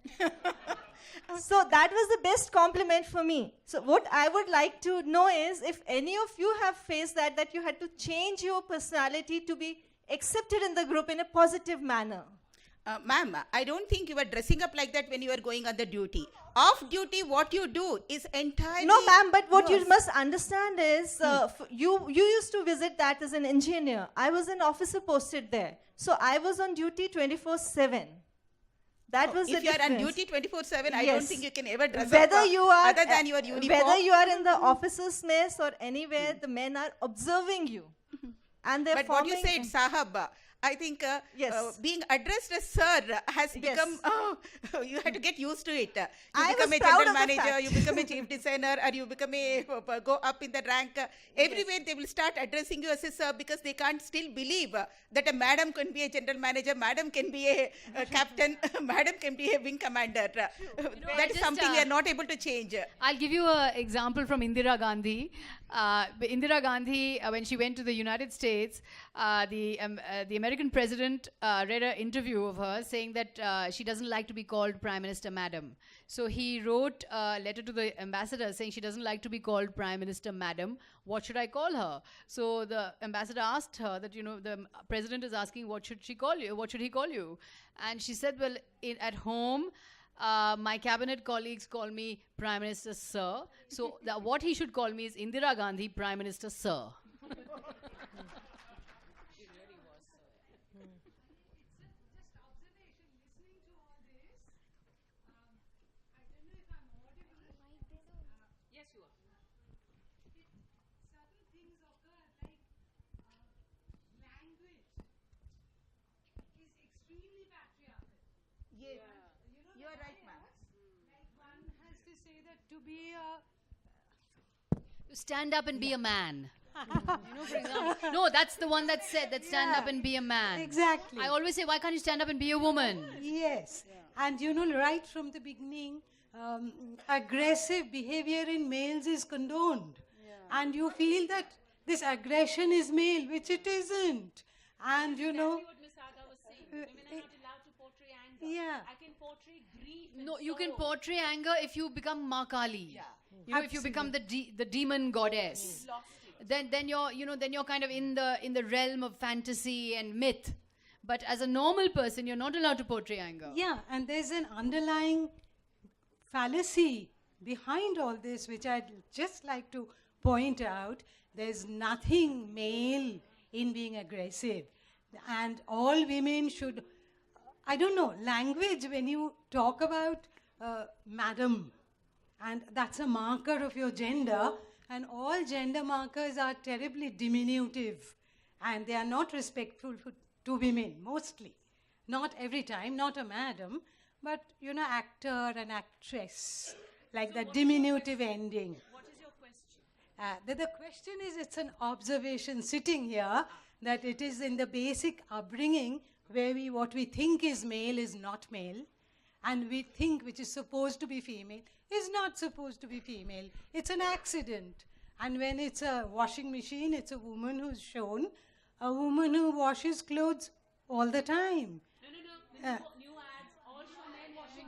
So that was the best compliment for me. So what I would like to know is, if any of you have faced that you had to change your personality to be accepted in the group in a positive manner. Ma'am, I don't think you were dressing up like that when you were going on the duty. Off duty, what you do is entirely... No, ma'am, but what you must understand is, you used to visit that as an engineer. I was an officer posted there. So I was on duty 24/7. That was the difference. If you are on duty 24/7, I don't think you can ever dress whether up you are, other than your uniform. Whether you are in the officer's mess or anywhere, the men are observing you. And they're but what you said, Sahab, I think being addressed as sir has become, you have to get used to it. You become a general manager, you become a chief designer, or you become go up in the rank. Everywhere they will start addressing you as a sir, because they can't still believe that a madam can be a general manager, madam can be a captain, madam can be a wing commander. That is something we are not able to change. I'll give you an example from Indira Gandhi. Indira Gandhi, when she went to the United States, the American president read an interview of her saying that she doesn't like to be called Prime Minister Madam. So he wrote a letter to the ambassador saying she doesn't like to be called Prime Minister Madam. What should I call her? So the ambassador asked her that, you know, the president is asking, what should she call you? What should he call you? And she said, well, at home, my cabinet colleagues call me Prime Minister Sir. So what he should call me is Indira Gandhi, Prime Minister Sir. You are right, ma'am. Like one has to say that to stand up and be a man. You know, for example, no, that's the one that said that stand up and be a man. Exactly. I always say, why can't you stand up and be a woman? Yes. And you know, right from the beginning, aggressive behavior in males is condoned. And you feel that this aggression is male, which it isn't. And you know... What Ms. Aga was saying. Women are not allowed to portray anger. Yeah. I can portray grief. No, you can portray anger if you become Ma Kali. Yeah. You know, if you become the demon goddess. Then you're kind of in the realm of fantasy and myth. But as a normal person, you're not allowed to portray anger. Yeah, and there's an underlying fallacy behind all this, which I'd just like to point out. There's nothing male in being aggressive. And all women should, I don't know, language, when you talk about madam, and that's a marker of your gender, and all gender markers are terribly diminutive, and they are not respectful to women, mostly. Not every time, not a madam, but, you know, actor and actress, like that diminutive ending. What is your question? The question is, it's an observation sitting here, that it is in the basic upbringing where what we think is male is not male, and we think which is supposed to be female is not supposed to be female. It's an accident. And when it's a washing machine, it's a woman who's shown, a woman who washes clothes all the time. No. New ads all show men washing.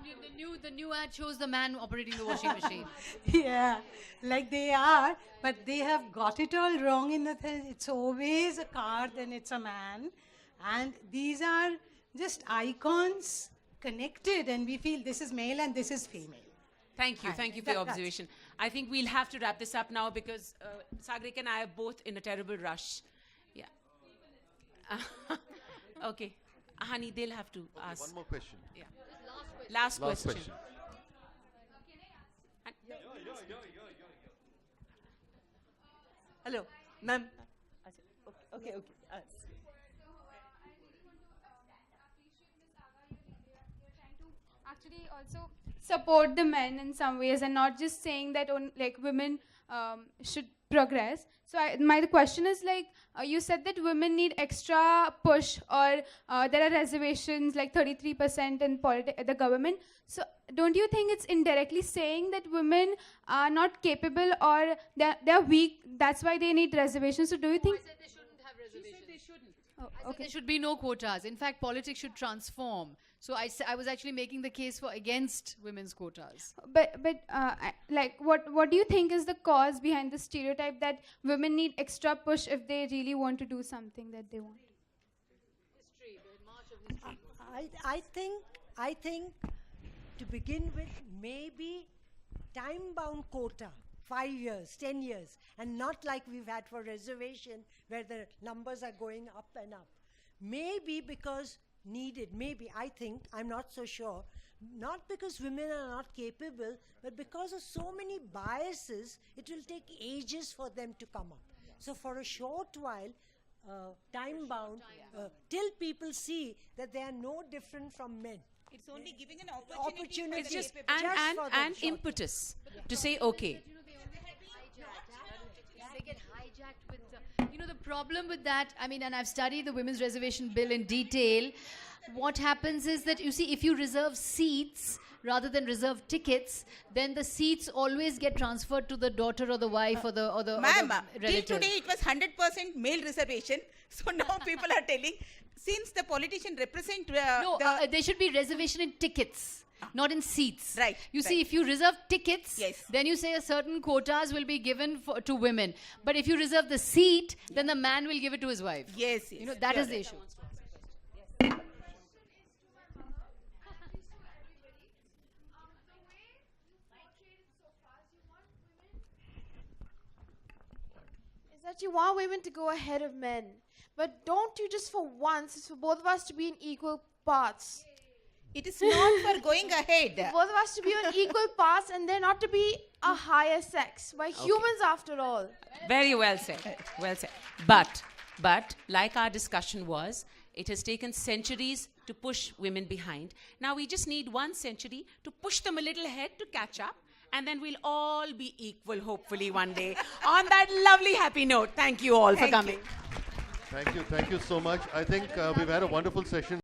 The new ad shows the man operating the washing machine. Yeah, like they are, but they have got it all wrong in the sense it's always a car, then it's a man. And these are just icons connected, and we feel this is male and this is female. Thank you for your that's- observation. I think we'll have to wrap this up now because Sagarika and I are both in a terrible rush. Yeah. Okay. Honey, they'll have to ask. One more question. Yeah. Last question. Hello, ma'am. Okay. Actually also support the men in some ways and not just saying that like women should progress. So my question is like you said that women need extra push or there are reservations like 33% in the government. So don't you think it's indirectly saying that women are not capable or they're weak, that's why they need reservations? So do you think... I said they shouldn't have reservations. They shouldn't. Oh, I said okay. there should be no quotas. In fact, politics should transform. So I was actually making the case for against women's quotas. But like what do you think is the cause behind the stereotype that women need extra push if they really want to do something that they want? History, the march of history. I think to begin with, maybe time-bound quota, 5 years, 10 years, and not like we've had for reservation where the numbers are going up and up. Maybe because needed, maybe, I think, I'm not so sure, not because women are not capable, but because of so many biases, it will take ages for them to come up. So for a short while, time-bound, till people see that they are no different from men. It's only giving an opportunity. It's just for the and capable. and, and impetus to say okay. They get hijacked with the problem with that, I mean, and I've studied the women's reservation bill in detail. What happens is that, you see, if you reserve seats rather than reserve tickets, then the seats always get transferred to the daughter or the wife or the Ma'am, till relative. today it was 100% male reservation. So now people are telling, since the politician represent there should be reservation in tickets, not in seats. Right, You see, right. if you reserve tickets, Yes. then you say a certain quotas will be given to women. But if you reserve the seat, then the man will give it to his wife. Yes, You know, yes, that you're is the right. issue. Is that you want women to go ahead of men. But don't you just for once, it's for both of us to be in equal parts. It is not for going ahead. Both of us to be on equal parts and they're not to be a higher sex. We're humans after all. Very well said. Well said. But like our discussion was, it has taken centuries to push women behind. Now we just need 1 century to push them a little ahead to catch up. And then we'll all be equal, hopefully, one day. On that lovely, happy note, thank you all for coming. Thank you so much. I think we've had a wonderful session.